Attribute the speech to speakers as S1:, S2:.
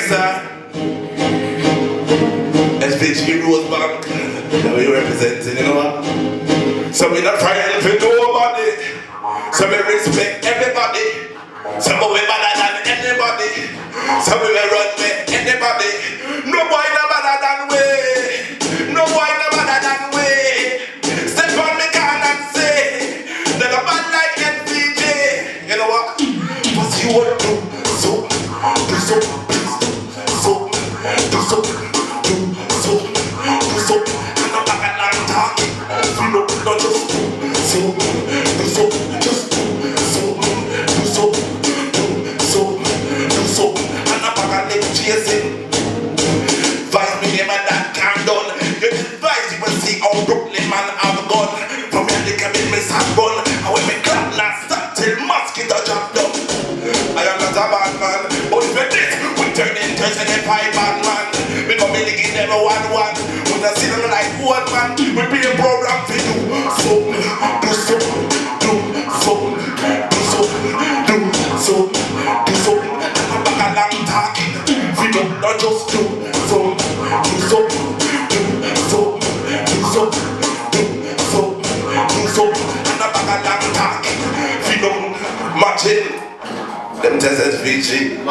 S1: sir. SPG Rosebank, that we representing, you know what? So we not frightened for nobody. So we respect everybody. So we better than anybody. So we will run with anybody. No boy no better than we. No boy no better than we. Step on me can and say that a man like SPG. You know what? What you want to do? So, do so, please do so, do so, do so, do so. I'm not like a long talking. You know, not just do so, do so, just do so, do so, do so, do so. I'm not like a leg chasing. Vice me name and that calm down. You advise you will see how Brooklyn man have gone. From here they commitments have run. And when me clap now stop till mosquito drop down. I am not a bad man, but for this, we turn into 25 bad man. We come in again never 1-1. When I see them like one man, we be a program for you. So, do so, do so, do so, do so, do so. I'm back a long talking. We don't not just do so, do so, do so, do so, do so, do so. I'm back a long talking. We don't match it. Them just SVG.